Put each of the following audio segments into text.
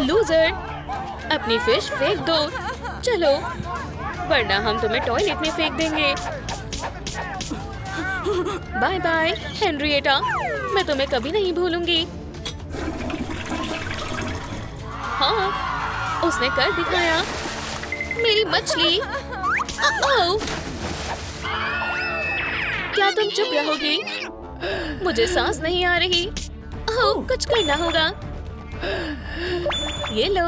Loser, अपनी fish फेंक दो। चलो, वरना हम तुम्हें टॉयलेट में फेंक देंगे। बाय बाय हेनरिएटा, मैं तुम्हें कभी नहीं भूलूंगी। हाँ, उसने कर दिखाया। मेरी मछली। क्या तुम चुप रहोगी? मुझे सांस नहीं आ रही। ओह, कुछ करना होगा। ये लो,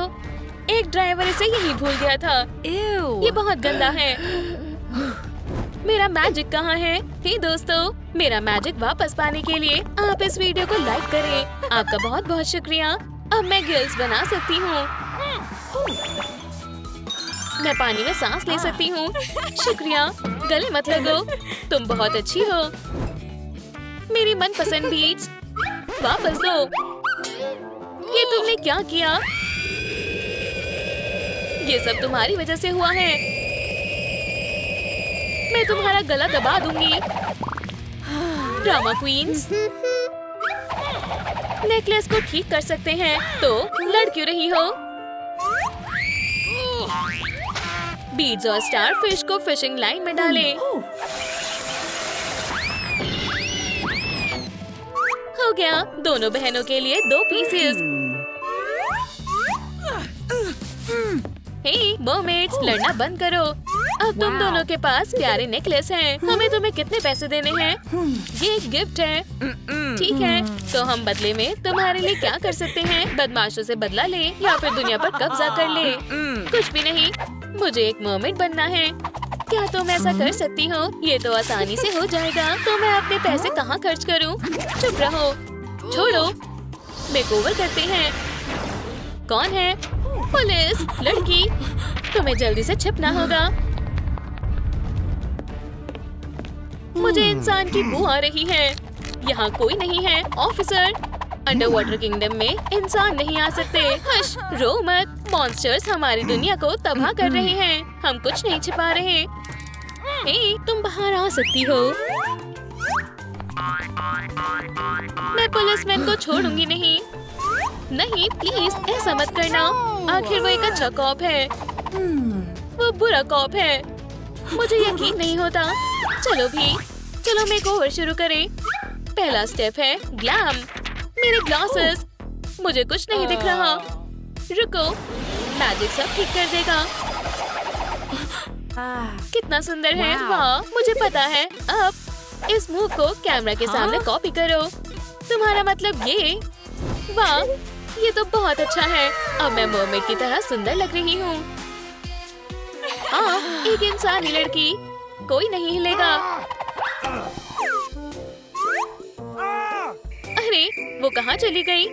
एक ड्राइवर इसे यही भूल गया था। ये बहुत गंदा है। मेरा मैजिक कहाँ है? हे दोस्तों, मेरा मैजिक वापस पाने के लिए आप इस वीडियो को लाइक करें। आपका बहुत बहुत शुक्रिया। अब मैं गिल्स बना सकती हूँ। मैं पानी में सांस ले सकती हूँ। शुक्रिया, गले मत लगो। तुम बहुत अच्छी हो। मेरी मनपसंद बीट्स वापस दो। ये तुमने क्या किया? ये सब तुम्हारी वजह से हुआ है। मैं तुम्हारा गला दबा दूंगी। ड्रामा क्वींस, नेकलेस को ठीक कर सकते हैं, तो लड़ क्यों रही हो? बीड्स और स्टार फिश को फिशिंग लाइन में डालें। हो गया, दोनों बहनों के लिए 2 पीसेस। हे मरमेड्स, लड़ना बंद करो। अब तुम दोनों के पास प्यारे नेकलेस हैं। हमें तुम्हें कितने पैसे देने हैं? ये एक गिफ्ट है। ठीक है, तो हम बदले में तुम्हारे लिए क्या कर सकते हैं? बदमाशों से बदला ले या फिर दुनिया पर कब्जा कर ले? कुछ भी नहीं, मुझे एक मरमेड बनना है। क्या तुम ऐसा कर सकती हो? ये तो आसानी से हो जाएगा। तो मैं अपने पैसे कहाँ खर्च करूँ? चुप रहो, छोड़ो, मेकओवर करते हैं। कौन है? पुलिस, लड़की, तुम्हें जल्दी से छिपना होगा। मुझे इंसान की बू आ रही है। यहाँ कोई नहीं है। ऑफिसर, अंडरवाटर किंगडम में इंसान नहीं आ सकते। हश, रो मत। मॉन्स्टर्स हमारी दुनिया को तबाह कर रहे हैं। हम कुछ नहीं छिपा रहे। हे, तुम बाहर आ सकती हो। मैं पुलिसमैन को छोड़ूंगी नहीं। नहीं, प्लीज ऐसा मत करना। आखिर वो एक अच्छा कॉप है। वो बुरा कॉप है। मुझे यकीन नहीं होता। चलो भी, चलो मेकओवर शुरू करें। पहला स्टेप है ग्लैम। मेरे ग्लासेस, मुझे कुछ नहीं दिख रहा। रुको, मैजिक सब ठीक कर देगा। कितना सुंदर है। वाह, मुझे पता है। अब इस मूव को कैमरा के सामने कॉपी करो। तुम्हारा मतलब ये? वाह, ये तो बहुत अच्छा है। अब मैं मरमेड की तरह सुंदर लग रही हूँ। हाँ, एक इंसानी लड़की। कोई नहीं हिलेगा। अरे, वो कहाँ चली गई?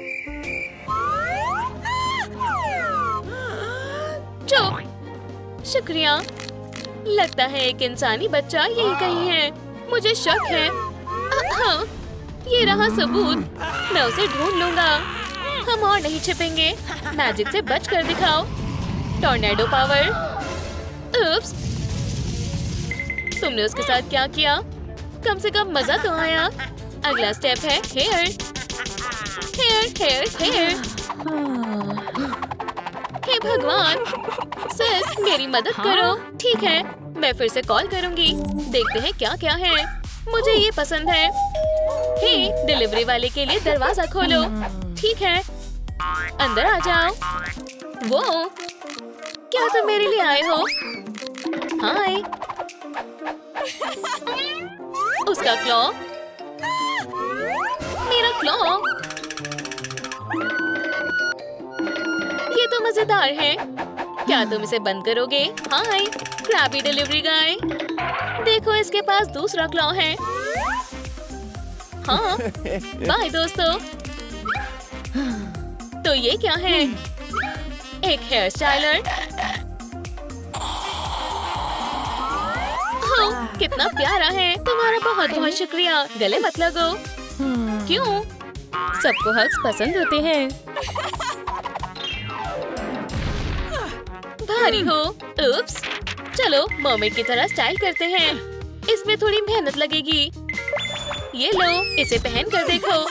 चुप। शुक्रिया। लगता है एक इंसानी बच्चा यही कहीं है। मुझे शक है। हाँ, ये रहा सबूत। मैं उसे ढूंढ लूंगा। हम और नहीं छिपेंगे। मैजिक से बच कर दिखाओ। Tornado power. उप्स, तुमने उसके साथ क्या किया? कम से कम मजा तो आया। अगला स्टेप है हेयर। Hair, hair, hair. हे भगवान, सिस, मेरी मदद करो। ठीक है, मैं फिर से कॉल करूंगी। देखते हैं क्या क्या है। मुझे ये पसंद है। हे, डिलीवरी वाले के लिए दरवाजा खोलो। ठीक है, अंदर आ जाओ। वो, क्या तुम मेरे लिए आए हो? हाय। उसका क्लॉ, मेरा क्लॉ। ये तो मजेदार है। क्या तुम इसे बंद करोगे? हाय, क्रैबी डिलीवरी गाय। देखो, इसके पास दूसरा क्लॉ है। हाँ, बाय दोस्तों। तो ये क्या है? एक हेयर स्टाइलर। हाँ, कितना प्यारा है। तुम्हारा बहुत बहुत शुक्रिया। गले मत लगो। क्यों? सबको हग्स पसंद होते हैं। भारी हो। उप्स, चलो मरमेड की तरह स्टाइल करते हैं। इसमें थोड़ी मेहनत लगेगी। ये लो, इसे पहन कर देखो।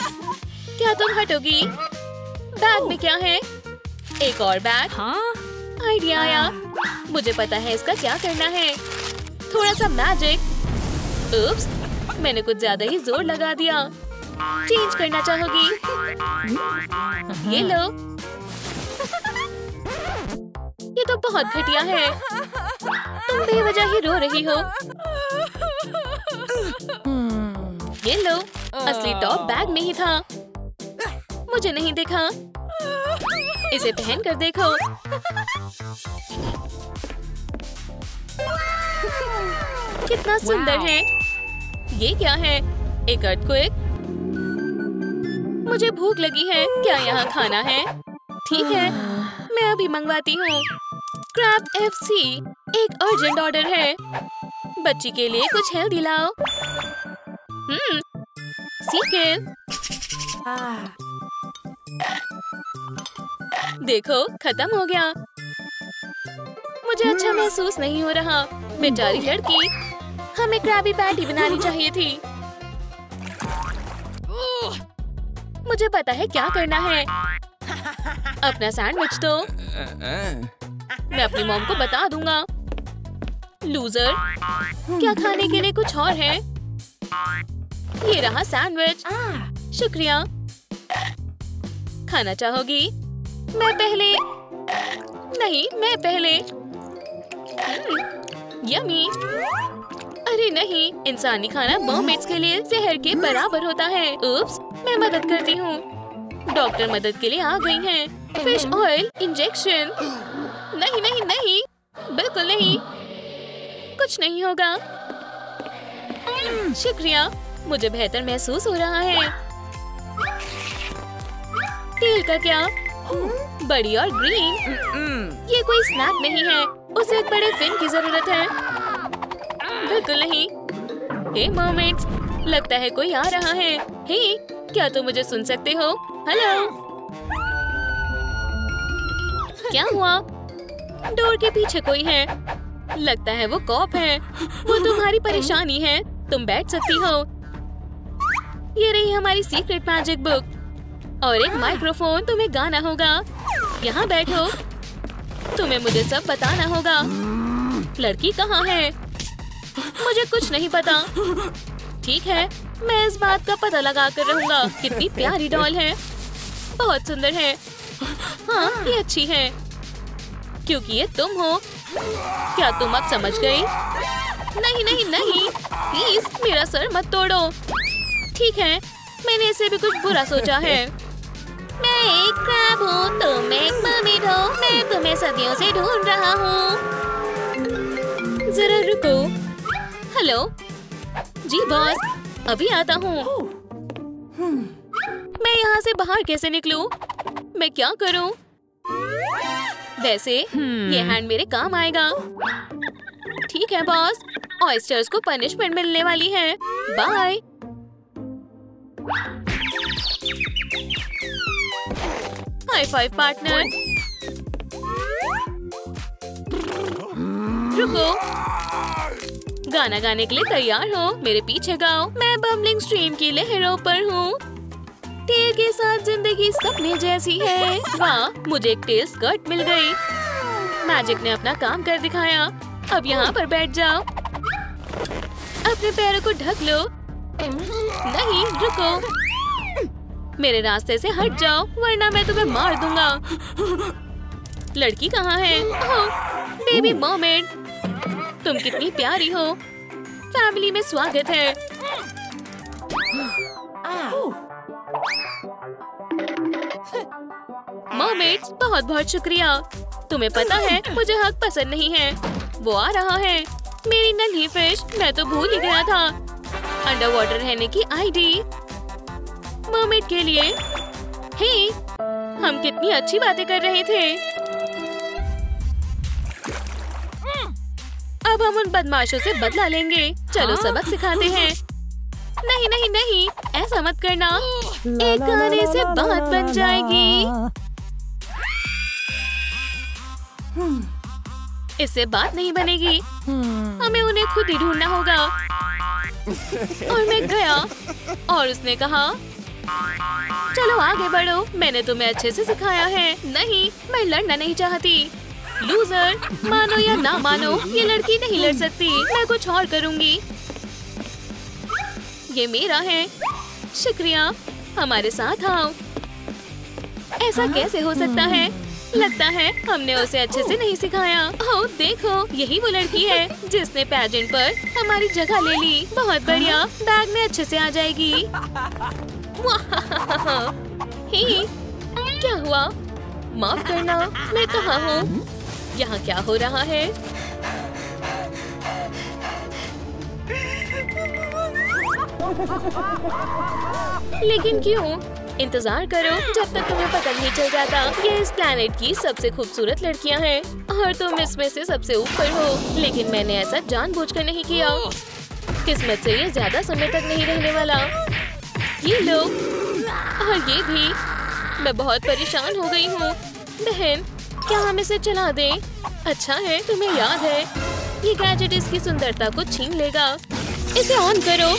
क्या तुम हटोगी? बैग में क्या है? एक और बैग। हाँ? आइडिया आया। मुझे पता है इसका क्या करना है। थोड़ा सा मैजिक। उप्स, मैंने कुछ ज्यादा ही जोर लगा दिया। चेंज करना चाहोगी? ये लो। ये तो बहुत घटिया है। तुम बेवजह ही रो रही हो। ये लो, असली टॉप बैग में ही था। मुझे नहीं देखा। इसे पहन कर देखो। कितना सुंदर है। ये क्या है? एक अर्थक्वेक। मुझे भूख लगी है। क्या यहाँ खाना है? ठीक है, मैं अभी मंगवाती हूँ। Crab FC। एक अर्जेंट ऑर्डर है। बच्ची के लिए कुछ हेल्दी लाओ। सीकेल। देखो, खत्म हो गया। मुझे अच्छा महसूस नहीं हो रहा। बेचारी लड़की। हमें क्रैबी पैटी बनानी चाहिए थी। मुझे पता है क्या करना है। अपना सैंडविच दो। मैं अपनी मॉम को बता दूंगा। लूजर। क्या खाने के लिए कुछ और है? ये रहा सैंडविच। शुक्रिया। खाना चाहोगी? मैं पहले। नहीं, मैं पहले। यम्मी। अरे नहीं, इंसानी खाना मर्मेड्स के लिए जहर के बराबर होता है। उप्स, मैं मदद करती हूँ। डॉक्टर मदद के लिए आ गई हैं। Fish oil injection. नहीं नहीं नहीं, बिल्कुल नहीं। कुछ नहीं होगा। शुक्रिया, मुझे बेहतर महसूस हो रहा है। तेल का क्या? बड़ी और ग्रीन। ये कोई स्नैक नहीं है। उसे एक बड़े फिन की जरूरत है। बिल्कुल नहीं। हे मर्मेड्स, लगता है कोई आ रहा है। हे, क्या तुम मुझे सुन सकते हो? हेलो। क्या हुआ? डोर के पीछे कोई है। लगता है वो कॉप है। वो तुम्हारी परेशानी है। तुम बैठ सकती हो। ये रही हमारी सीक्रेट मैजिक बुक और एक माइक्रोफोन। तुम्हें गाना होगा। यहाँ बैठो। तुम्हें मुझे सब बताना होगा। लड़की कहाँ है? मुझे कुछ नहीं पता। ठीक है, मैं इस बात का पता लगा कर रहूंगा। कितनी प्यारी डॉल है। बहुत सुंदर है। हाँ, ये अच्छी है क्योंकि ये तुम हो। क्या तुम अब समझ गई? नहीं नहीं नहीं, प्लीज मेरा सर मत तोड़ो। ठीक है, मैंने इससे भी कुछ बुरा सोचा है। मैं एक क्रैब हूँ, तुम एक मर्मेड हो। मैं तुम्हें सदियों से ढूंढ रहा हूँ। जरा रुको। हेलो। जी बॉस, अभी आता हूँ। मैं यहाँ से बाहर कैसे निकलूं? मैं क्या करूं? वैसे ये हैंड मेरे काम आएगा। ठीक है बॉस, ऑयस्टर्स को पनिशमेंट मिलने वाली है। बाय। High five partner. रुको। गाना गाने के लिए तैयार हो? मेरे पीछे गाओ। मैं बम्बलिंग स्ट्रीम की लहरों पर हूँ। टेल के साथ जिंदगी सपने जैसी है। वाह, मुझे एक टेल स्कर्ट मिल गई। मैजिक ने अपना काम कर दिखाया। अब यहाँ पर बैठ जाओ। अपने पैरों को ढक लो। नहीं, रुको। मेरे रास्ते से हट जाओ वरना मैं तुम्हें मार दूंगा। लड़की कहाँ है? ओह, बेबी मर्मेड। तुम कितनी प्यारी हो। फैमिली में स्वागत है। मर्मेड्स, बहुत बहुत शुक्रिया। तुम्हें पता है मुझे हग पसंद नहीं है। वो आ रहा है। मेरी नन्ही फिश, मैं तो भूल ही गया था। अंडर वाटर रहने की आईडी। मर्मेड के लिए। हे, हम कितनी अच्छी बातें कर रहे थे। अब हम उन बदमाशों से बदला लेंगे। चलो सबक सिखाते हैं। नहीं नहीं नहीं, ऐसा मत करना। एक गाने से बात बन जाएगी। इससे बात नहीं बनेगी। हमें उन्हें खुद ही ढूंढना होगा। और मैं गया और उसने कहा, चलो आगे बढ़ो, मैंने तुम्हें अच्छे से सिखाया है। नहीं, मैं लड़ना नहीं चाहती। लूजर, मानो या ना मानो, ये लड़की नहीं लड़ सकती। मैं कुछ और करूंगी। ये मेरा है। शुक्रिया, हमारे साथ आओ। ऐसा कैसे हो सकता है? लगता है हमने उसे अच्छे से नहीं सिखाया। ओह देखो, यही वो लड़की है जिसने पैजेंट पर हमारी जगह ले ली। बहुत बढ़िया, बैग में अच्छे से आ जाएगी। ही, क्या हुआ? माफ करना, मैं कहाँ हूँ? यहाँ क्या हो रहा है? लेकिन क्यों? इंतजार करो जब तक तुम्हें पता नहीं चल जाता। ये इस प्लेनेट की सबसे खूबसूरत लड़कियां हैं और तुम इसमें से सबसे ऊपर हो। लेकिन मैंने ऐसा जानबूझकर नहीं किया। किस्मत से ये ज्यादा समय तक नहीं रहने वाला। ये लोग और ये भी। मैं बहुत परेशान हो गई हूँ। बहन, क्या हम इसे चला दें? अच्छा है, तुम्हें याद है ये गैजेट इसकी सुंदरता को छीन लेगा। इसे ऑन करो।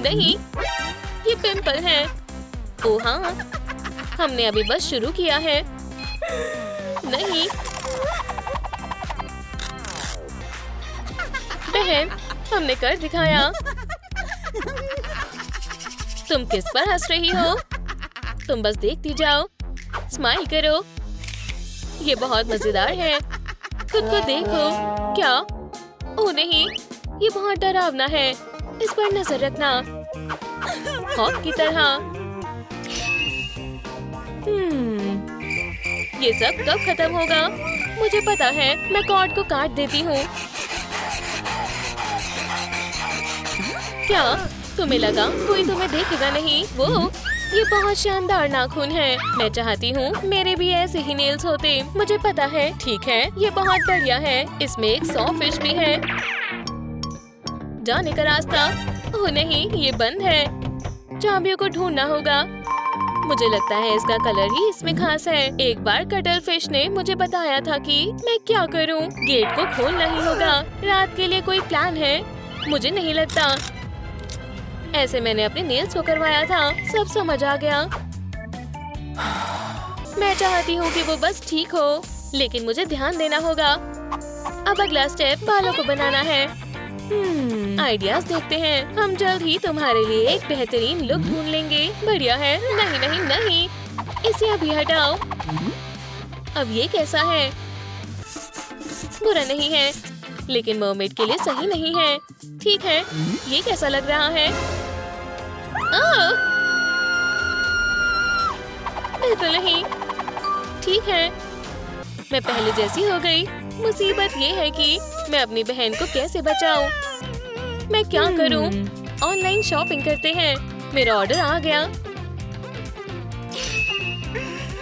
नहीं, ये पिंपल है। ओह हाँ, हमने अभी बस शुरू किया है। नहीं बहन, हमने कर दिखाया। तुम किस पर हंस रही हो? तुम बस देखती जाओ। स्माइल करो। ये बहुत मजेदार है। खुद को देखो। क्या? ओह नहीं, ये बहुत डरावना है। इस पर नजर रखना, हॉक की तरह। ये सब कब खत्म होगा? मुझे पता है, मैं कॉर्ड को काट देती हूँ। क्या तुम्हें लगा कोई तुम्हें देखेगा नहीं? वो ये बहुत शानदार नाखून है। मैं चाहती हूँ मेरे भी ऐसे ही नेल्स होते। मुझे पता है। ठीक है, ये बहुत बढ़िया है। इसमें एक सॉफ्ट भी है। जाने का रास्ता? ओह नहीं, ये बंद है। चाबियों को ढूंढना होगा। मुझे लगता है इसका कलर ही इसमें खास है। एक बार कटल फिश ने मुझे बताया था कि मैं क्या करूं? गेट को खोलना ही होगा। रात के लिए कोई प्लान है? मुझे नहीं लगता। ऐसे मैंने अपने नेल्स को करवाया था। सब समझ आ गया। मैं चाहती हूँ कि वो बस ठीक हो, लेकिन मुझे ध्यान देना होगा। अब अगला स्टेप बालों को बनाना है। आइडियाज देखते हैं। हम जल्द ही तुम्हारे लिए एक बेहतरीन लुक ढूंढ लेंगे। बढ़िया है। नहीं नहीं नहीं, इसे अभी हटाओ। अब ये कैसा है? बुरा नहीं है, लेकिन मरमेड के लिए सही नहीं है। ठीक है, ये कैसा लग रहा है? बिल्कुल नहीं। ठीक है, मैं पहले जैसी हो गई। मुसीबत ये है कि मैं अपनी बहन को कैसे बचाऊं? मैं क्या करूं? ऑनलाइन शॉपिंग करते हैं। मेरा ऑर्डर आ गया।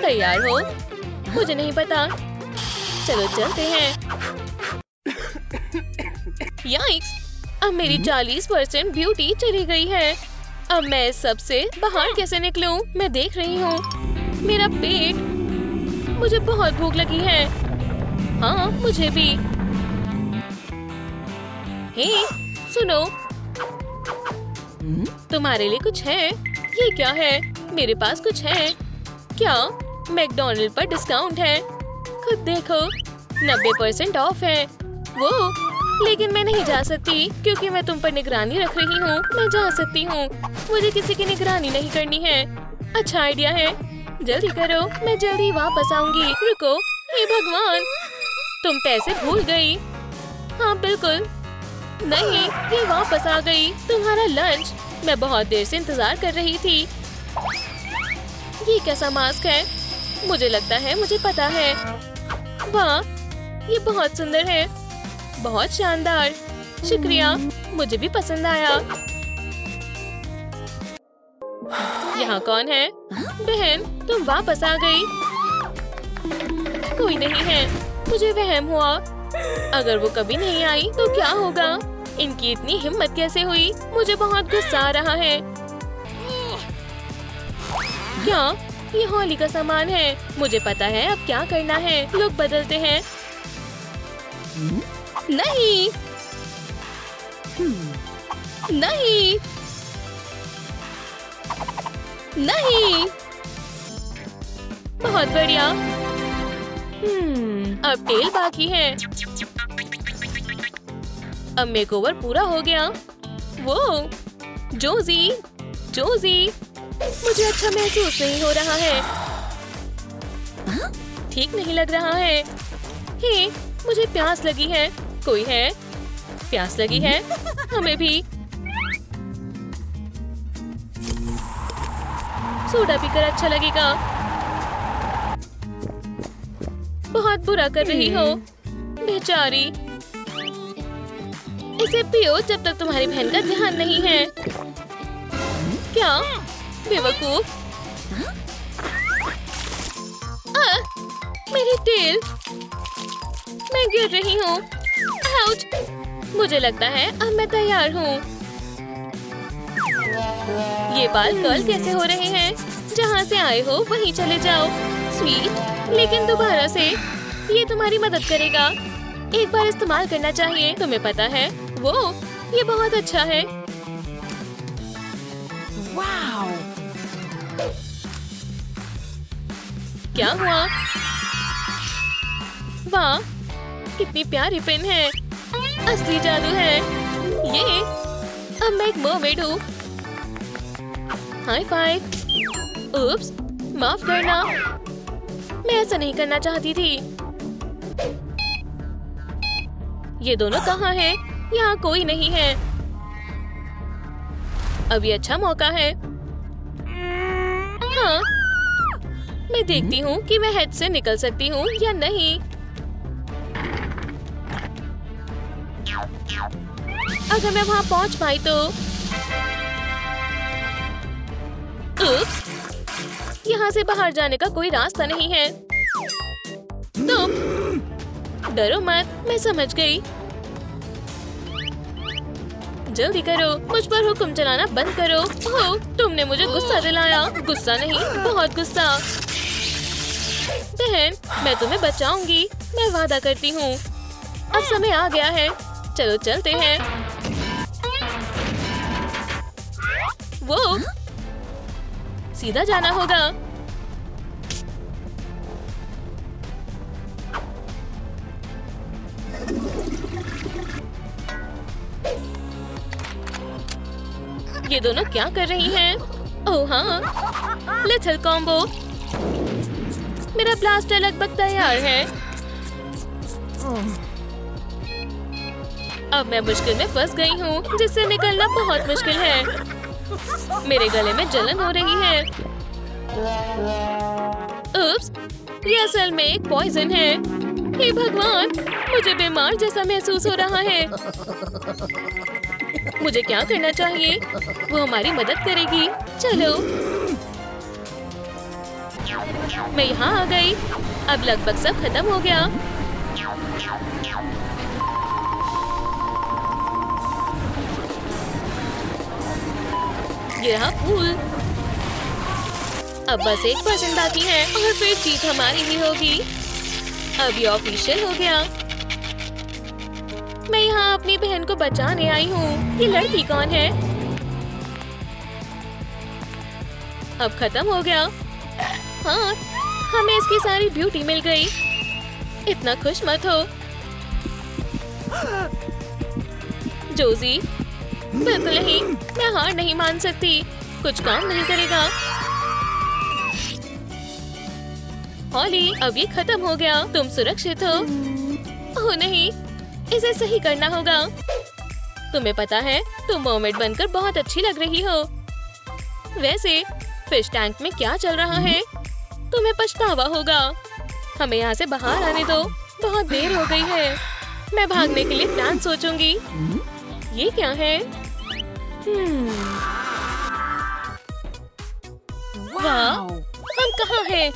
तैयार हो? मुझे नहीं पता। चलो चलते हैं। याइक्स! अब मेरी 40% ब्यूटी चली गई है। अब मैं इस सब से बाहर कैसे निकलूं? मैं देख रही हूँ मेरा पेट। मुझे बहुत भूख लगी है। हाँ, मुझे भी। हे, सुनो, तुम्हारे लिए कुछ है? ये क्या है? मेरे पास कुछ है। क्या? मैकडॉनल्ड पर डिस्काउंट है। खुद देखो, 90% ऑफ है। वो, लेकिन मैं नहीं जा सकती क्योंकि मैं तुम पर निगरानी रख रही हूँ। मैं जा सकती हूँ। मुझे किसी की निगरानी नहीं करनी है। अच्छा आइडिया है। जल्दी करो, मैं जल्दी वापस आऊंगी। रुको, हे भगवान, तुम पैसे भूल गई। हाँ बिल्कुल। नहीं, ये वापस आ गई। तुम्हारा लंच। मैं बहुत देर से इंतजार कर रही थी। ये कैसा मास्क है? मुझे लगता है मुझे पता है। वाह, ये बहुत सुंदर है। बहुत शानदार। शुक्रिया, मुझे भी पसंद आया। यहाँ कौन है? बहन, तुम वापस आ गई। कोई नहीं है। मुझे वहम हुआ। अगर वो कभी नहीं आई तो क्या होगा? इनकी इतनी हिम्मत कैसे हुई? मुझे बहुत गुस्सा आ रहा है। क्या? ये होली का सामान है। मुझे पता है अब क्या करना है। लोग बदलते हैं। नहीं, नहीं, नहीं। बहुत बढ़िया। अब टेल बाकी है। अब मेकओवर पूरा हो गया। वो जोजी, जोजी, मुझे अच्छा महसूस नहीं हो रहा है। ठीक नहीं लग रहा है। हे, मुझे प्यास लगी है। कोई है? प्यास लगी है? हमें भी। सोडा पीकर अच्छा लगेगा। बहुत बुरा कर रही हो बेचारी। इसे पियो जब तक तुम्हारी बहन का ध्यान नहीं है। क्या बेवकूफ। मेरी टेल, मैं गिर रही हूँ। आउच! मुझे लगता है अब मैं तैयार हूँ। ये बाल कर्ल कैसे हो रहे हैं? जहाँ से आए हो वहीं चले जाओ। स्वीट, लेकिन दोबारा से। ये तुम्हारी मदद करेगा। एक बार इस्तेमाल करना चाहिए। तुम्हें पता है वो, ये बहुत अच्छा है। वाव! क्या हुआ? वाह, कितनी प्यारी पिन है। असली जादू है ये। अब मैं एक मरमेड हूँ। High five. उप्स, माफ करना। मैं ऐसा नहीं करना चाहती थी। ये दोनों कहाँ हैं? यहाँ कोई नहीं है। अब ये अच्छा मौका है। हाँ, मैं देखती हूँ कि मैं हेड से निकल सकती हूँ या नहीं। अगर मैं वहाँ पहुँच पाई तो। उप्स, यहाँ से बाहर जाने का कोई रास्ता नहीं है। तुम डरो मत, मैं समझ गई। जल्दी करो, मुझ पर हुक्म चलाना बंद करो। ओह, तुमने मुझे गुस्सा दिलाया। गुस्सा नहीं, बहुत गुस्सा। बहन, मैं तुम्हें बचाऊंगी। मैं वादा करती हूँ। अब समय आ गया है। चलो चलते हैं। वो सीधा जाना होगा। ये दोनों क्या कर रही हैं? ओह हाँ, लिटिल कॉम्बो। मेरा ब्लास्टर लगभग तैयार है। अब मैं मुश्किल में फंस गई हूँ, जिससे निकलना बहुत मुश्किल है। मेरे गले में जलन हो रही है। उप्स, ये असल में एक पॉइजन है। हे भगवान, मुझे बीमार जैसा महसूस हो रहा है। मुझे क्या करना चाहिए? वो हमारी मदद करेगी। चलो, मैं यहाँ आ गई। अब लगभग सब खत्म हो गया। ये रहा फूल। अब बस 1% बाकी है और फिर जीत हमारी ही होगी। अब ये ऑफिशियल हो गया। मैं यहाँ अपनी बहन को बचाने आई हूँ। ये लड़की कौन है? अब खत्म हो गया। हाँ, हमें इसकी सारी ब्यूटी मिल गई। इतना खुश मत हो जोजी। बिल्कुल नहीं, मैं हार नहीं मान सकती। कुछ काम नहीं करेगा। हॉली, अब ये खत्म हो गया। तुम सुरक्षित हो। ओह नहीं, इसे सही करना होगा। तुम्हें पता है, तुम मर्मेड बनकर बहुत अच्छी लग रही हो। वैसे फिश टैंक में क्या चल रहा है? तुम्हें पछतावा होगा। हमें यहाँ से बाहर आने दो। बहुत देर हो गई है। मैं भागने के लिए प्लान सोचूंगी। ये क्या है? वाह, हम कहाँ हैं?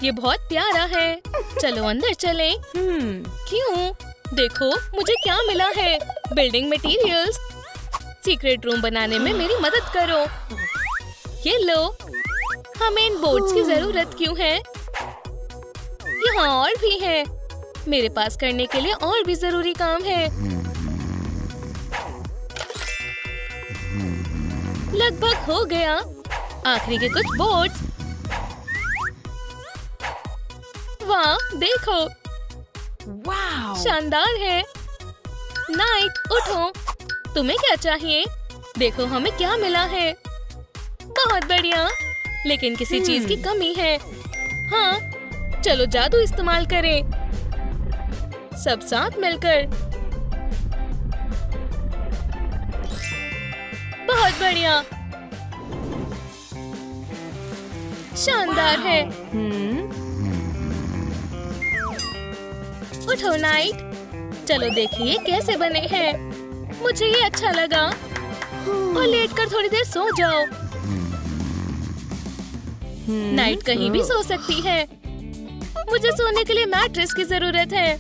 ये बहुत प्यारा है। चलो अंदर चलें। क्यों? देखो मुझे क्या मिला है। Building materials. सीक्रेट रूम बनाने में मेरी मदद करो। ये लो। हमें इन बोर्ड्स की जरूरत क्यों है? यहाँ और भी है। मेरे पास करने के लिए और भी जरूरी काम है। लगभग हो गया। आखिरी के कुछ बोर्ड्स। वाह, देखो, वाओ, शानदार है। नाइट, उठो, तुम्हें क्या चाहिए? देखो हमें क्या मिला है। बहुत बढ़िया, लेकिन किसी चीज की कमी है। हाँ, चलो जादू इस्तेमाल करें, सब साथ मिलकर। बहुत बढ़िया, शानदार है। उठो नाइट, चलो देखिए कैसे बने हैं। मुझे ये अच्छा लगा। और लेटकर थोड़ी देर सो जाओ। नाइट कहीं भी सो सकती है। मुझे सोने के लिए मैट्रेस की जरूरत है।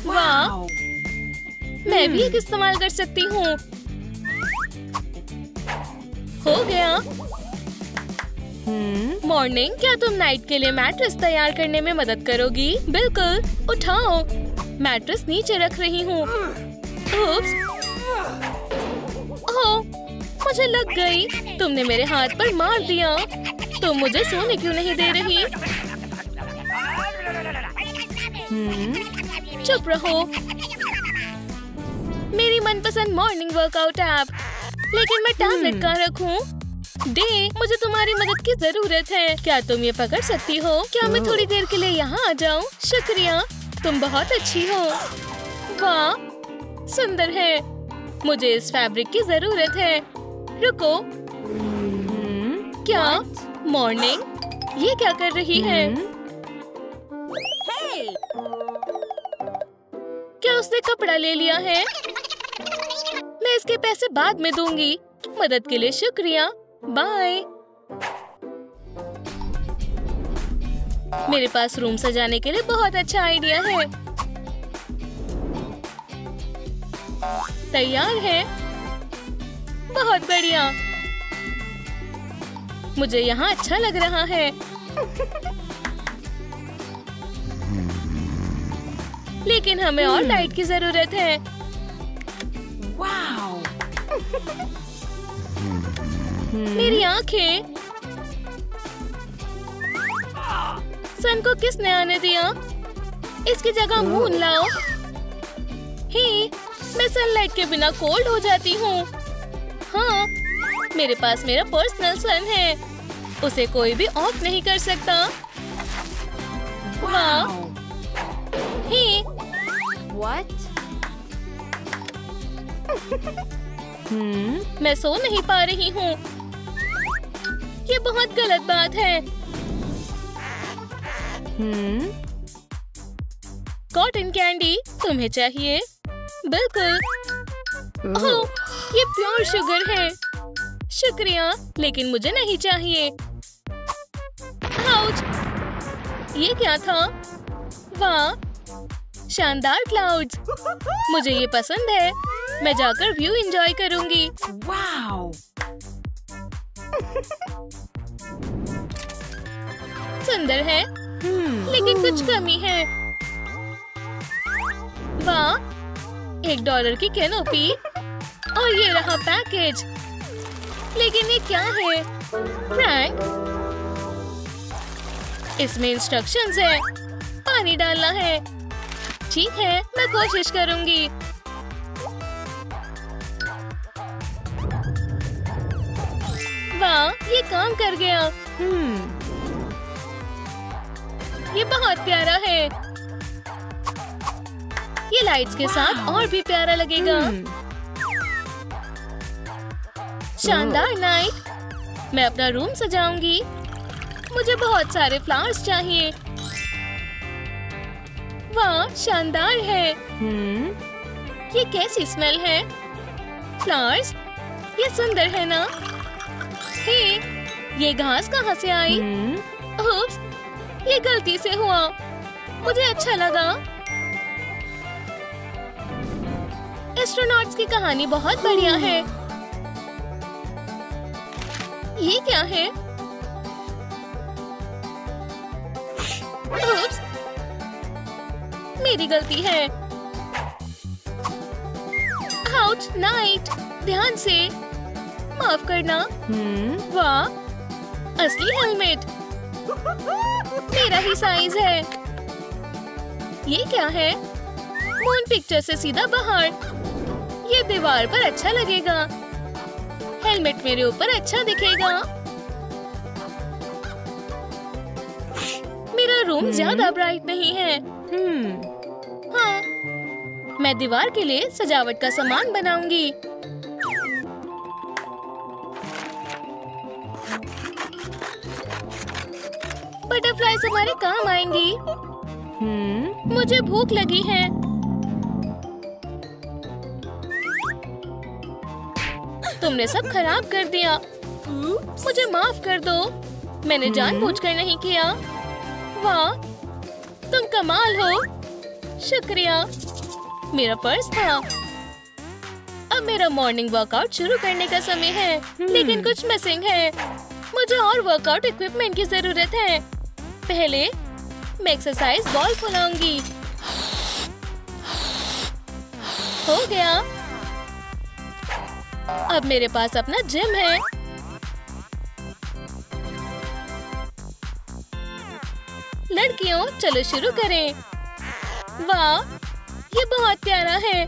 वाह, मैं भी एक इस्तेमाल कर सकती हूँ। हो गया। मॉर्निंग, क्या तुम नाइट के लिए मैट्रेस तैयार करने में मदद करोगी? बिल्कुल, उठाओ। मैट्रेस नीचे रख रही हूँ। ओप्स, ओह, मुझे लग गई। तुमने मेरे हाथ पर मार दिया। तुम मुझे सोने क्यों नहीं दे रही? चुप रहो। मेरी मनपसंद मॉर्निंग वर्कआउट ऐप। लेकिन मैं टैबलेट कहाँ रखूं? डे, मुझे तुम्हारी मदद की जरूरत है। क्या तुम ये पकड़ सकती हो? क्या मैं थोड़ी देर के लिए यहाँ आ जाऊँ? शुक्रिया, तुम बहुत अच्छी हो। वाह, सुंदर है। मुझे इस फैब्रिक की जरूरत है। रुको, क्या मॉर्निंग ये क्या कर रही है? क्या उसने कपड़ा ले लिया है? मैं इसके पैसे बाद में दूंगी। मदद के लिए शुक्रिया, बाय। मेरे पास रूम सजाने के लिए बहुत अच्छा आइडिया है। तैयार है? बहुत बढ़िया, मुझे यहाँ अच्छा लग रहा है। लेकिन हमें और लाइट की जरूरत है। वाओ, मेरी आंखें। सन को किसने आने दिया? इसकी जगह मून लाओ। हे, मैं सनलाइट के बिना कोल्ड हो जाती हूँ। हाँ, मेरे पास मेरा पर्सनल सन है। उसे कोई भी ऑफ नहीं कर सकता। वाह, हे, व्हाट? मैं सो नहीं पा रही हूँ। ये बहुत गलत बात है। कॉटन कैंडी तुम्हें चाहिए? बिल्कुल। ओह, ये प्योर शुगर है। शुक्रिया, लेकिन मुझे नहीं चाहिए। आउच! ये क्या था? वाह, शानदार क्लाउड्स। मुझे ये पसंद है। मैं जाकर व्यू एंजॉय करूंगी। वाओ, सुंदर है, लेकिन कुछ कमी है। वाह, $1 की कैनोपी। और ये रहा पैकेज। लेकिन ये क्या है? फ्रैंक, इसमें इंस्ट्रक्शंस है। पानी डालना है। ठीक है, मैं कोशिश करूंगी। वाह, ये काम कर गया। ये बहुत प्यारा है। ये लाइट्स के साथ और भी प्यारा लगेगा। शानदार नाइट। मैं अपना रूम सजाऊंगी। मुझे बहुत सारे फ्लावर्स चाहिए। वाह, शानदार है। ये कैसी स्मेल है? फ्लावर्स, ये सुंदर है ना? हे, ये घास कहाँ से आई? ओप्स, ये गलती से हुआ। मुझे अच्छा लगा। एस्ट्रोनॉट्स की कहानी बहुत बढ़िया है। ये क्या है? ओप्स, मेरी गलती है। Ouch, night. ध्यान से। माफ करना। वाह, असली हेलमेट। मेरा ही साइज है। ये क्या है? मून पिक्चर से सीधा बाहर। ये दीवार पर अच्छा लगेगा। हेलमेट मेरे ऊपर अच्छा दिखेगा। मेरा रूम ज्यादा ब्राइट नहीं है। हाँ, मैं दीवार के लिए सजावट का सामान बनाऊंगी। बटरफ्लाईज हमारे काम आएंगी। मुझे भूख लगी है। तुमने सब खराब कर दिया। मुझे माफ कर दो। मैंने जानबूझकर नहीं किया। वाह, तुम कमाल हो। शुक्रिया। मेरा पर्स था। अब मेरा मॉर्निंग वर्कआउट शुरू करने का समय है, लेकिन कुछ मिसिंग है। मुझे और वर्कआउट इक्विपमेंट की जरूरत है। पहले मैं एक्सरसाइज बॉल फुलाऊंगी। हो गया। अब मेरे पास अपना जिम है। लड़कियों, चलो शुरू करें। वाह, ये बहुत प्यारा है।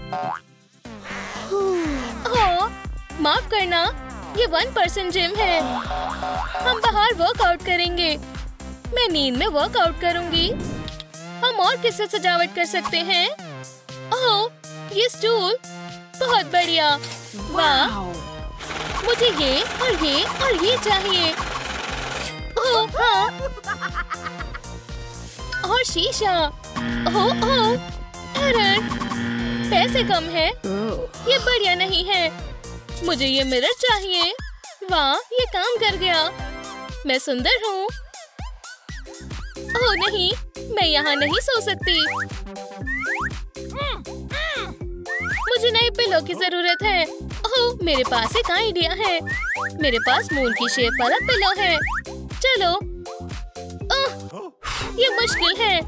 ओह, माफ करना, ये 1% जिम है। हम बाहर वर्कआउट करेंगे। मैं नींद में वर्कआउट करूंगी। हम और किससे सजावट कर सकते हैं? ओह, ये स्टूल बहुत बढ़िया। वाह, मुझे ये और ये चाहिए। ओह हाँ, और शीशा। ओह, एरर, पैसे कम है। ये बढ़िया नहीं है। मुझे ये मिरर चाहिए। वाह, ये काम कर गया। मैं सुंदर हूँ। ओह नहीं, मैं यहाँ नहीं सो सकती। मुझे नए पिलो की जरूरत है। ओह, मेरे पास एक आइडिया है। मेरे पास मून की शेप वाला पिलो है। चलो। ओह, ये मुश्किल है।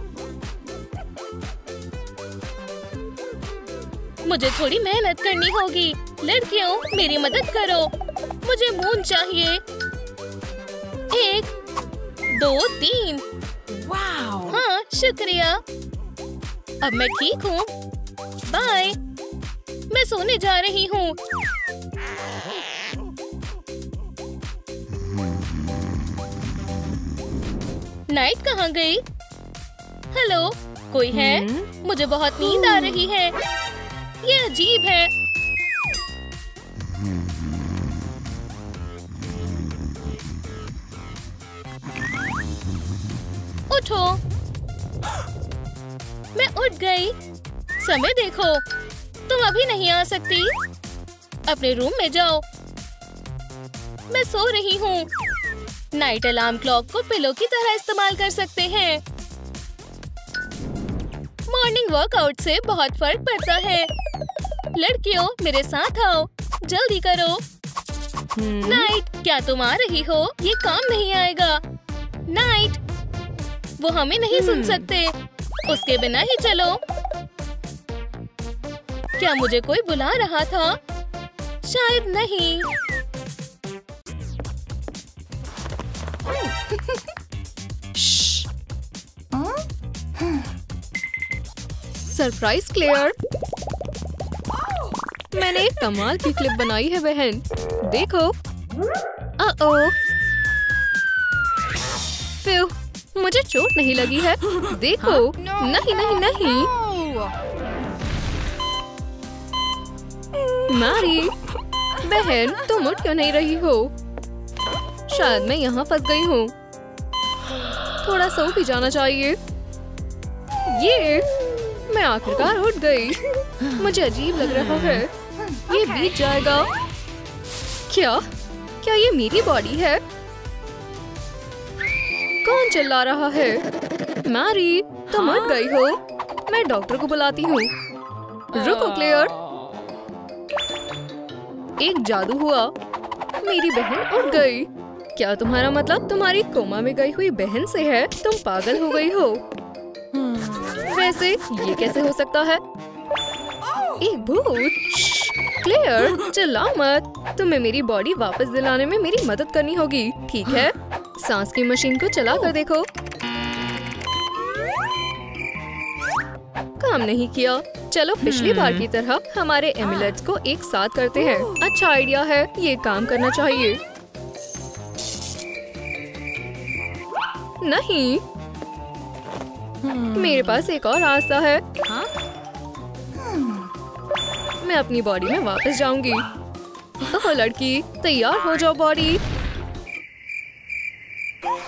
मुझे थोड़ी मेहनत करनी होगी। लड़कियों, मेरी मदद करो। मुझे मून चाहिए। 1, 2, 3। हाँ, शुक्रिया। अब मैं ठीक हूँ। बाय। मैं सोने जा रही हूँ। नाइट कहाँ गई? हेलो, कोई है? मुझे बहुत नींद आ रही है। ये अजीब है। उठो। मैं उठ गई। समय देखो। तुम अभी नहीं आ सकती। अपने रूम में जाओ। मैं सो रही हूँ। नाइट अलार्म क्लॉक को पिलो की तरह इस्तेमाल कर सकते हैं। मॉर्निंग वर्कआउट से बहुत फर्क पड़ता है। लड़कियों, मेरे साथ आओ। जल्दी करो। नाइट, क्या तुम आ रही हो? ये काम नहीं आएगा। नाइट, वो हमें नहीं सुन सकते। उसके बिना ही चलो। क्या मुझे कोई बुला रहा था? शायद नहीं। Surprise clear. मैंने एक कमाल की क्लिप बनाई है बहन। देखो। ओह, फिर मुझे चोट नहीं लगी है। देखो। नहीं नहीं नहीं। मैरी, बहन, तुम उठ क्यों नहीं रही हो? शायद मैं यहाँ फंस गई हूँ। थोड़ा सो भी जाना चाहिए। ये, मैं आखिरकार उठ गई। मुझे अजीब लग रहा है। ये बीत जाएगा। क्या ये मेरी बॉडी है? कौन चिल्ला रहा है? मैरी, तुम उठ गई हो। मैं डॉक्टर को बुलाती हूँ। रुको क्लेयर। एक जादू हुआ। मेरी बहन उठ गई। क्या तुम्हारा मतलब तुम्हारी कोमा में गई हुई बहन से है? तुम पागल हो गई हो। वैसे ये कैसे हो सकता है? एक भूत। क्लेयर चिल्लाओ मत। तुम्हें मेरी बॉडी वापस दिलाने में मेरी मदद करनी होगी, ठीक है? सांस की मशीन को चला कर देखो। काम नहीं किया। चलो पिछली बार की तरह हमारे एमुलेट्स को एक साथ करते हैं। अच्छा आइडिया है, ये काम करना चाहिए। नहीं, मेरे पास एक और रास्ता है। मैं अपनी बॉडी में वापस जाऊंगी। ओह लड़की, तैयार हो जाओ बॉडी।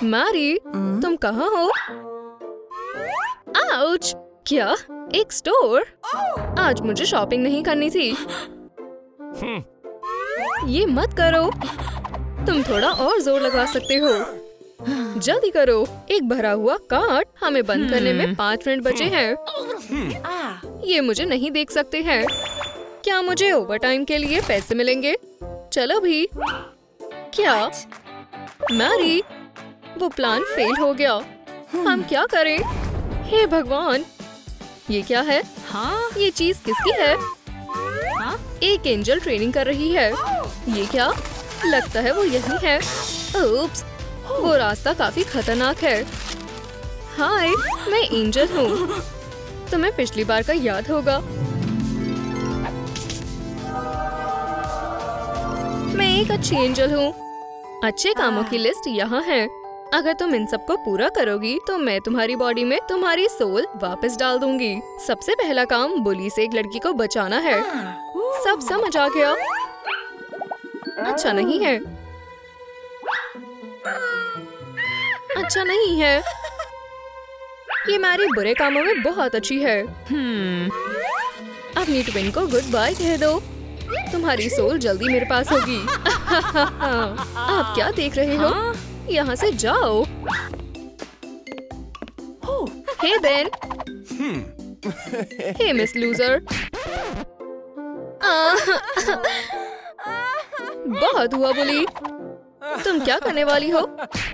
मैरी, तुम कहाँ हो? आउच! क्या? एक स्टोर? आज मुझे शॉपिंग नहीं करनी थी। ये मत करो। तुम थोड़ा और जोर लगा सकते हो। जल्दी करो। एक भरा हुआ कार्ट। हमें बंद करने में 5 मिनट बचे हैं। ये मुझे नहीं देख सकते हैं। क्या मुझे ओवरटाइम के लिए पैसे मिलेंगे? चलो भी। क्या? मैरी, वो प्लान फेल हो गया। हम क्या करें? हे भगवान, ये क्या है? हाँ? ये चीज किसकी है? हाँ? एक एंजल ट्रेनिंग कर रही है। ये क्या? लगता है वो यही है। ओप्स, वो रास्ता काफी खतरनाक है। हाय, मैं एंजल हूँ। तुम्हें पिछली बार का याद होगा। मैं एक अच्छी एंजल हूँ। अच्छे कामों की लिस्ट यहाँ है। अगर तुम इन सबको पूरा करोगी तो मैं तुम्हारी बॉडी में तुम्हारी सोल वापस डाल दूंगी। सबसे पहला काम बुली से एक लड़की को बचाना है। सब समझ आ गया? अच्छा नहीं है। अच्छा नहीं है। ये मेरे बुरे कामों में बहुत अच्छी है। अपनी ट्विन को गुड बाय कह दो। तुम्हारी सोल जल्दी मेरे पास होगी। आप क्या देख रहे हो? यहाँ से जाओ। हे बेन। हे मिस लूजर। बहुत हुआ बुली। तुम क्या करने वाली हो?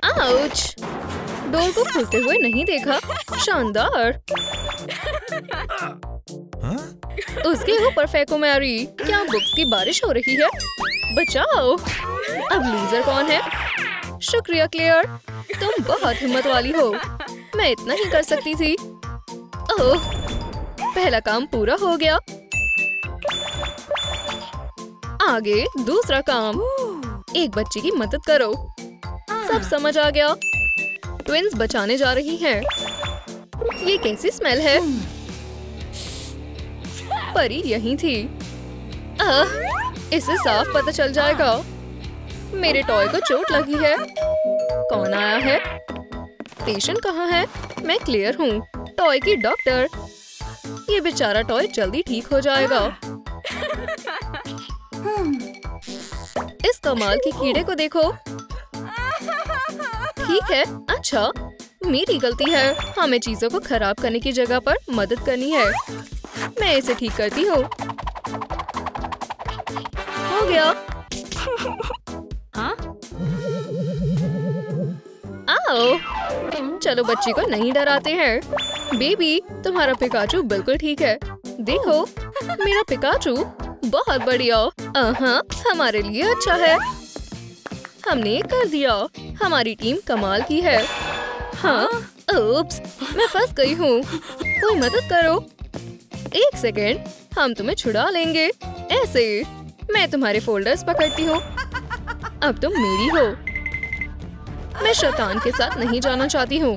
आउच! डोर को खुलते हुए नहीं देखा। शानदार। उसके ऊपर फेंको मैरी। क्या बुक्स की बारिश हो रही है? बचाओ। अब लूजर कौन है? शुक्रिया क्लेयर, तुम बहुत हिम्मत वाली हो। मैं इतना ही कर सकती थी। ओह, पहला काम पूरा हो गया। आगे दूसरा काम। एक बच्चे की मदद करो। सब समझ आ गया। ट्विन्स बचाने जा रही हैं। ये कैसी स्मेल है? परी यहीं थी। इसे साफ पता चल जाएगा। मेरे टॉय को चोट लगी है। कौन आया है? पेशेंट कहाँ है? मैं क्लियर हूँ, टॉय की डॉक्टर। ये बेचारा टॉय जल्दी ठीक हो जाएगा। इस कमाल के कीड़े को देखो। ठीक है, अच्छा, मेरी गलती है। हमें चीजों को खराब करने की जगह पर मदद करनी है। मैं इसे ठीक करती हूँ। हो गया। हाँ? आओ, चलो बच्ची को नहीं डराते हैं। बेबी, तुम्हारा पिकाचू बिल्कुल ठीक है। देखो, मेरा पिकाचू बहुत बढ़िया। हमारे लिए अच्छा है। हमने कर दिया। हमारी टीम कमाल की है। हाँ, ओप्स, मैं फंस गई हूँ। कोई मदद करो। एक सेकेंड, हम तुम्हें छुड़ा लेंगे। ऐसे मैं तुम्हारे फोल्डर्स पकड़ती हूँ। अब तुम मेरी हो। मैं शैतान के साथ नहीं जाना चाहती हूँ।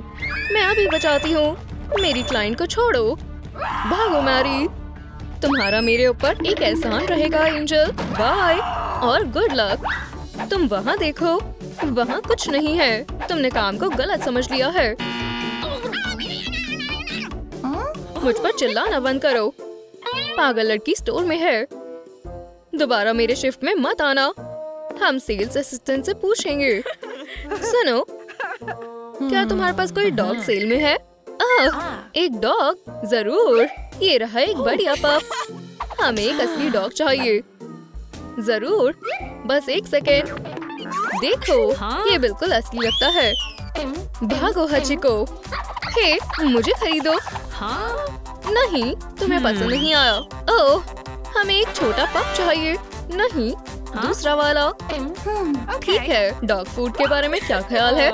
मैं अभी बचाती हूँ। मेरी क्लाइंट को छोड़ो। भागो मैरी। तुम्हारा मेरे ऊपर एक एहसान रहेगा एंजल। बाय और गुड लक। तुम वहाँ देखो, वहाँ कुछ नहीं है। तुमने काम को गलत समझ लिया है। मुझ पर चिल्लाना बंद करो। पागल लड़की स्टोर में है। दोबारा मेरे शिफ्ट में मत आना। हम सेल्स असिस्टेंट से पूछेंगे। सुनो, क्या तुम्हारे पास कोई डॉग सेल में है? एक डॉग? जरूर। ये रहा एक बढ़िया पप। हमें एक असली डॉग चाहिए। जरूर, बस एक सेकेंड। देखो, ये बिल्कुल असली लगता है। भागो हचिको। हे, मुझे खरीदो। हाँ? नहीं, तुम्हें पसंद नहीं आया। ओह, हमें एक छोटा पप चाहिए। नहीं, दूसरा वाला। ठीक है, डॉग फूड के बारे में क्या ख्याल है?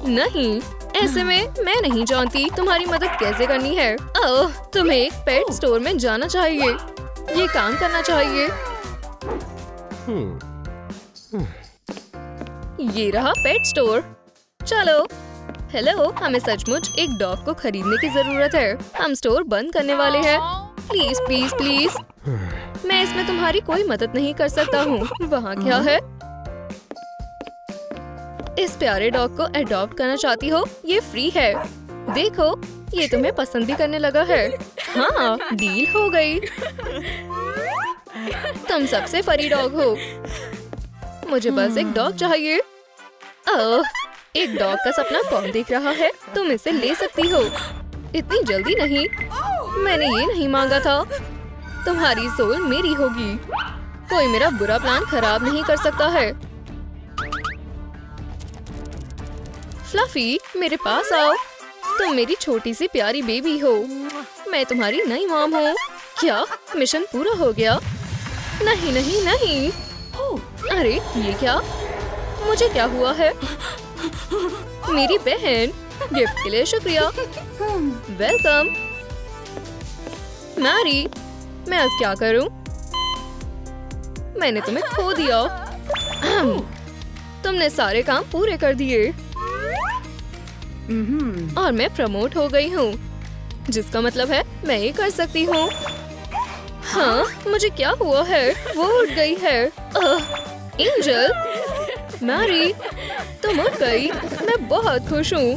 नहीं, ऐसे में मैं नहीं जानती तुम्हारी मदद कैसे करनी है। ओह, तुम्हें एक पेट स्टोर में जाना चाहिए। ये काम करना चाहिए। ये रहा पेट स्टोर। चलो। हेलो, हमें सचमुच एक डॉग को खरीदने की जरूरत है। हम स्टोर बंद करने वाले हैं। Please please please. मैं इसमें तुम्हारी कोई मदद नहीं कर सकता हूँ। वहाँ क्या है? इस प्यारे डॉग को अडॉप्ट करना चाहती हो? ये फ्री है। देखो, ये तुम्हें पसंद भी करने लगा है। हाँ, डील हो गई। तुम सबसे फरी डॉग हो। मुझे बस एक डॉग चाहिए। ओह, एक डॉग का सपना कौन देख रहा है? तुम इसे ले सकती हो। इतनी जल्दी नहीं। मैंने ये नहीं मांगा था। तुम्हारी सोल मेरी होगी। कोई मेरा बुरा प्लान खराब नहीं कर सकता है। फ्लफी, मेरे पास आओ। तुम मेरी छोटी सी प्यारी बेबी हो। मैं तुम्हारी नई मॉम हूँ। क्या मिशन पूरा हो गया? नहीं नहीं नहीं। अरे ये क्या? मुझे क्या हुआ है? मेरी बहन, गिफ्ट के लिए शुक्रिया। वेलकम। मैरी, मैं अब क्या करूं? मैंने तुम्हें खो दिया। तुमने सारे काम पूरे कर दिए और मैं प्रमोट हो गई हूँ, जिसका मतलब है मैं ये कर सकती हूँ। हाँ, मुझे क्या हुआ है? वो उठ गई है। एंजल, मैरी, तुम उठ गई। मैं बहुत खुश हूँ।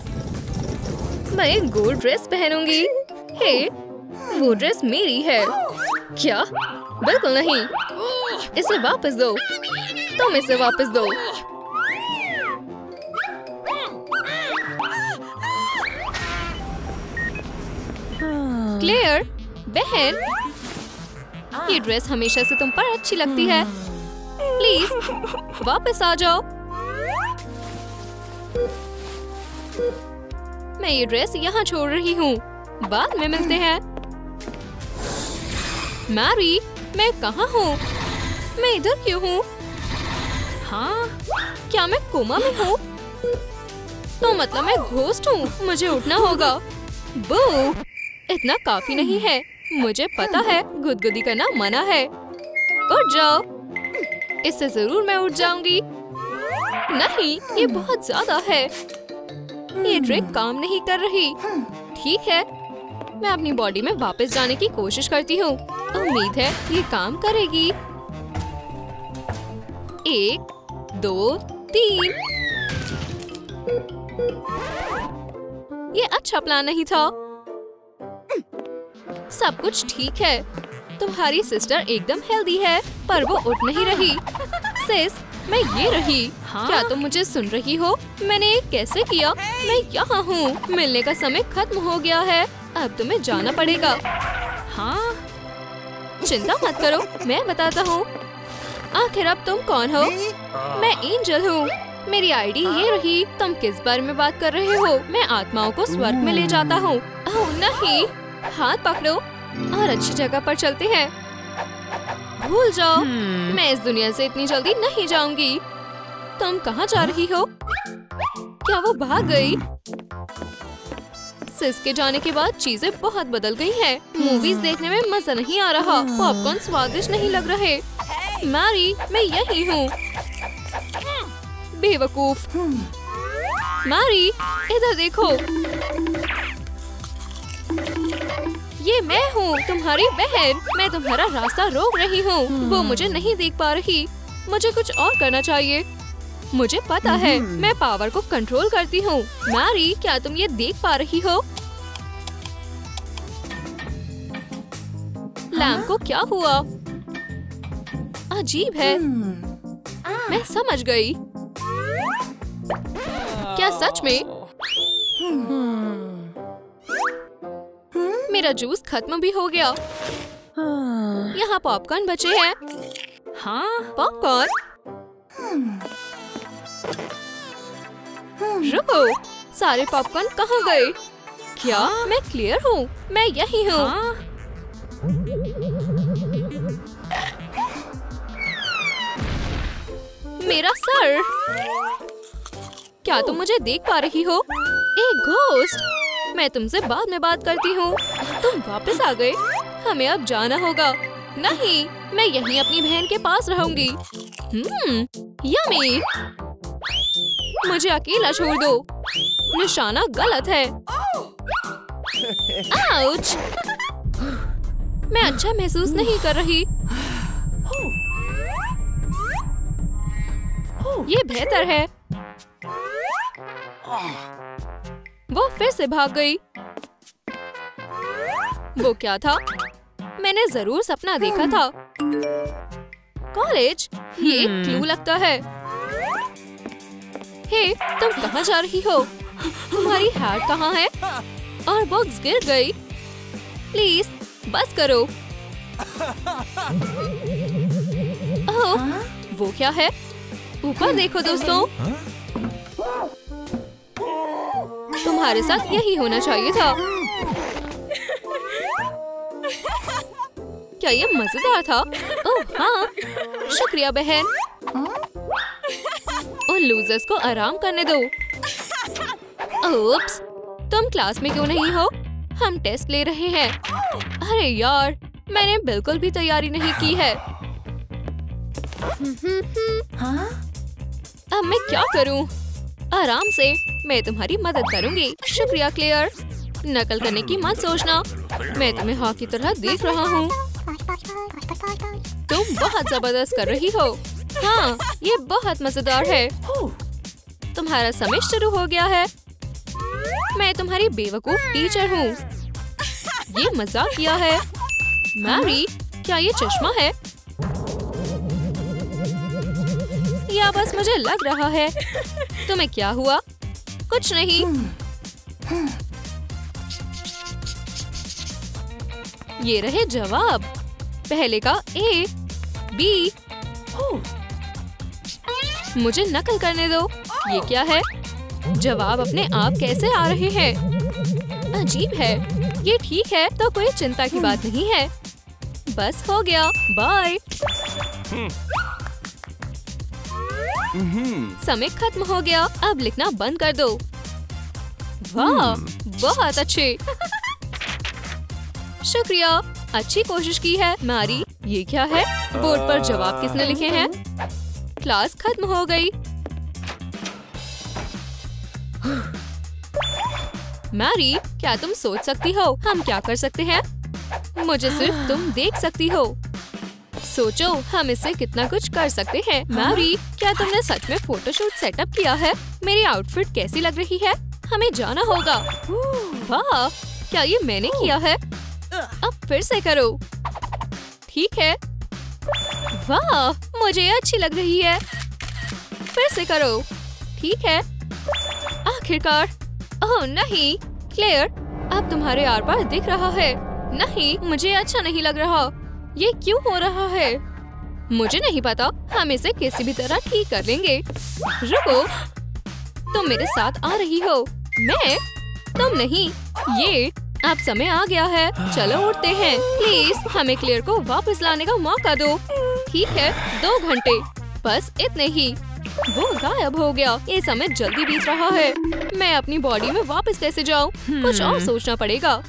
मैं एक गोल्ड ड्रेस पहनूंगी। हे, वो ड्रेस मेरी है। क्या? बिल्कुल नहीं। इसे वापस दो। तुम इसे वापस दो। क्लेयर, बहन, ये ड्रेस हमेशा से तुम पर अच्छी लगती है। प्लीज वापस आ जाओ। मैं ये ड्रेस यहाँ छोड़ रही हूँ। बाद में मिलते हैं। मैरी, मैं कहाँ हूँ? मैं इधर क्यों हूँ? हाँ, क्या मैं कोमा में हूँ? तो मतलब मैं घोस्ट हूँ। मुझे उठना होगा। बू, इतना काफी नहीं है। मुझे पता है गुदगुदी करना मना है। उठ जाओ। इससे जरूर मैं उठ जाऊंगी। नहीं, ये बहुत ज्यादा है। ये ट्रिक काम नहीं कर रही। ठीक है, मैं अपनी बॉडी में वापस जाने की कोशिश करती हूँ। उम्मीद है ये काम करेगी। 1, 2, 3। ये अच्छा प्लान नहीं था। सब कुछ ठीक है। तुम्हारी सिस्टर एकदम हेल्दी है, पर वो उठ नहीं रही। सिस, मैं ये रही। हाँ? क्या तुम मुझे सुन रही हो? मैंने ये कैसे किया? मैं यहाँ हूँ। मिलने का समय खत्म हो गया है। अब तुम्हें जाना पड़ेगा। हाँ? चिंता मत करो, मैं बताता हूँ। आखिर अब तुम कौन हो? मैं एंजल हूँ। मेरी आईडी ये रही। तुम किस बारे में बात कर रहे हो? मैं आत्माओं को स्वर्ग में ले जाता हूँ। ओह नहीं, हाथ पकड़ो और अच्छी जगह पर चलते हैं। भूल जाओ, मैं इस दुनिया से इतनी जल्दी नहीं जाऊंगी। तुम कहाँ जा रही हो? क्या वो भाग गई? सिस के जाने के बाद चीजें बहुत बदल गई हैं। मूवीज देखने में मजा नहीं आ रहा। पॉपकॉर्न स्वादिष्ट नहीं लग रहे। मैरी, मैं यही हूँ। बेवकूफ। मैरी, इधर देखो। ये मैं हूँ, तुम्हारी बहन। मैं तुम्हारा रास्ता रोक रही हूँ। वो मुझे नहीं देख पा रही। मुझे कुछ और करना चाहिए। मुझे पता है, मैं पावर को कंट्रोल करती हूँ। मैरी, क्या तुम ये देख पा रही हो? लैम्प को क्या हुआ? अजीब है। मैं समझ गई। क्या सच में? मेरा जूस खत्म भी हो गया। यहाँ पॉपकॉर्न बचे हैं। हाँ, पॉपकॉर्न। रुको, सारे पॉपकॉर्न कहाँ गए? क्या मैं क्लियर हूँ? मैं यही हूँ। मेरा सर! क्या तुम मुझे देख पा रही हो? एक घोस्ट! मैं तुमसे बाद में बात करती हूँ। तुम वापस आ गए। हमें अब जाना होगा। नहीं, मैं यहीं अपनी बहन के पास रहूंगी। यम्मी! मुझे अकेला छोड़ दो। निशाना गलत है। आउच! मैं अच्छा महसूस नहीं कर रही। ये बेहतर है। वो फिर से भाग गई। वो क्या था? मैंने जरूर सपना देखा था। कॉलेज? ये एक क्लू लगता है। हे, तुम कहाँ जा रही हो? तुम्हारी हैट कहाँ है? और बॉक्स गिर गई। प्लीज बस करो। ओह, वो क्या है? ऊपर देखो दोस्तों। तुम्हारे साथ यही होना चाहिए था। क्या ये मजेदार था? ओह हाँ, शुक्रिया बहन। उन लूजर्स को आराम करने दो। ओप्स, तुम क्लास में क्यों नहीं हो? हम टेस्ट ले रहे हैं। अरे यार, मैंने बिल्कुल भी तैयारी नहीं की है। अब मैं क्या करूं? आराम से, मैं तुम्हारी मदद करूंगी। शुक्रिया क्लेयर। नकल करने की मत सोचना। मैं तुम्हें हॉक की तरह देख रहा हूँ। तुम बहुत जबरदस्त कर रही हो। हाँ, ये बहुत मजेदार है। तुम्हारा समय शुरू हो गया है। मैं तुम्हारी बेवकूफ टीचर हूँ। ये मजाक किया है। मैरी, क्या ये चश्मा है? या बस मुझे लग रहा है। तुम्हें क्या हुआ? कुछ नहीं। ये रहे जवाब। पहले का A, B। मुझे नकल करने दो। ये क्या है? जवाब अपने आप कैसे आ रहे हैं? अजीब है। ये ठीक है तो कोई चिंता की बात नहीं है। बस हो गया। बाय। समय खत्म हो गया। अब लिखना बंद कर दो। वाह, बहुत अच्छे। शुक्रिया, अच्छी कोशिश की है मैरी। ये क्या है? बोर्ड पर जवाब किसने लिखे हैं? क्लास खत्म हो गई। मैरी, क्या तुम सोच सकती हो हम क्या कर सकते हैं? मुझे सिर्फ तुम देख सकती हो। सोचो हम इससे कितना कुछ कर सकते हैं। मैरी, क्या तुमने सच में फोटोशूट सेटअप किया है? मेरी आउटफिट कैसी लग रही है? हमें जाना होगा। वाह, क्या ये मैंने किया है? अब फिर से करो। ठीक है। वाह, मुझे अच्छी लग रही है। फिर से करो। ठीक है। आखिरकार। ओह नहीं, क्लेयर, अब तुम्हारे आर पार दिख रहा है। नहीं, मुझे अच्छा नहीं लग रहा। ये क्यों हो रहा है? मुझे नहीं पता। हम इसे किसी भी तरह ठीक कर लेंगे। रुको, तुम मेरे साथ आ रही हो। मैं? तुम नहीं। ये अब समय आ गया है। चलो उठते हैं। प्लीज हमें क्लेयर को वापस लाने का मौका दो। ठीक है, 2 घंटे। बस इतने ही। वो गायब हो गया। ये समय जल्दी बीत रहा है। मैं अपनी बॉडी में वापस कैसे जाऊँ? कुछ और सोचना पड़ेगा।